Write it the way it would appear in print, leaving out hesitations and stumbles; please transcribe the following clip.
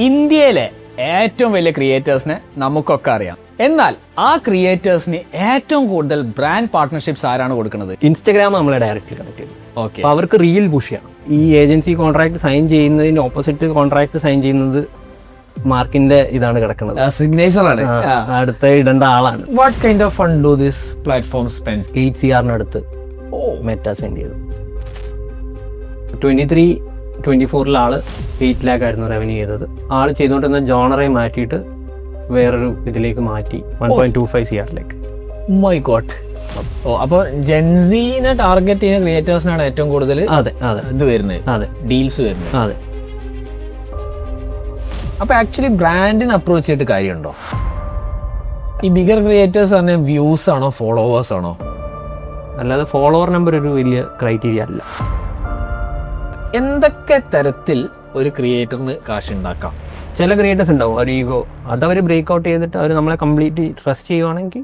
ഇന്ത്യയിലെ ഏറ്റവും വലിയ ക്രിയേറ്റേഴ്സിനെ നമുക്കൊക്കെ അറിയാം. എന്നാൽ ആ ക്രിയേറ്റേഴ്സിന് ഏറ്റവും കൂടുതൽ ബ്രാൻഡ് പാർട്ട്ണർഷിപ്സ് ആരാണ് കൊടുക്കുന്നത്? ഇൻസ്റ്റഗ്രാം നമ്മളെ ഡയറക്റ്റ് കണക്ട് ചെയ്തു. ഓക്കെ, അവർക്ക് റീൽ പുഷ് ചെയ്യണം. ഈ ഏജൻസി കോൺട്രാക്ട് സൈൻ ചെയ്യുന്നതിന്റെ ഓപ്പോസിറ്റ് കോൺട്രാക്ട് സൈൻ ചെയ്യുന്നത് മാർക്കിന്റെ ഇതാണ് കിടക്കുന്നത്. സിഗ്നേച്ചർ ആണ്. അടുത്ത ഇടേണ്ട ആളാണ്. What kind of fund do this platform spend? 8 CR അടുത്ത് മെറ്റ സ്പെൻഡ് ചെയ്തു. 23-24 ആള് 8 lakh ആയിരുന്നു റവന്യൂ ചെയ്തത്. ആള് ചെയ്തുകൊണ്ടിരുന്ന ജോണറെ മാറ്റിയിട്ട് വേറൊരു ഇതിലേക്ക് മാറ്റി 1.25 CR. My God. ഓ, അപ്പൊ ജെൻസിനെ ടാർഗറ്റ് ചെയ്യുന്ന ക്രിയേറ്റേഴ്സിനാണ് ഏറ്റവും കൂടുതൽ ഇത് വരുന്നത്, ഡീൽസ് വരുന്നത്. അതെ. അപ്പൊ ആക്ച്വലി ബ്രാൻഡിന് അപ്രോച്ച് ചെയ്തിട്ട് കാര്യമുണ്ടോ? ഈ ബിഗർ ക്രിയേറ്റേഴ്സ് പറഞ്ഞ വ്യൂസ് ആണോ ഫോളോവേഴ്സ് ആണോ? അല്ലാതെ ഫോളോവർ നമ്പർ ഒരു വലിയ ക്രൈറ്റീരിയ അല്ല. എന്തൊക്കെ തരത്തിൽ ഒരു ക്രിയേറ്ററിന് കാശ് ഉണ്ടാക്കാം? ചില ക്രിയേറ്റേഴ്സ് ഉണ്ടാവും ഒരു ഈഗോ, അതവർ ബ്രേക്ക് ഔട്ട് ചെയ്തിട്ട് അവർ നമ്മളെ കംപ്ലീറ്റ്ലി ട്രസ്റ്റ് ചെയ്യുവാണെങ്കിൽ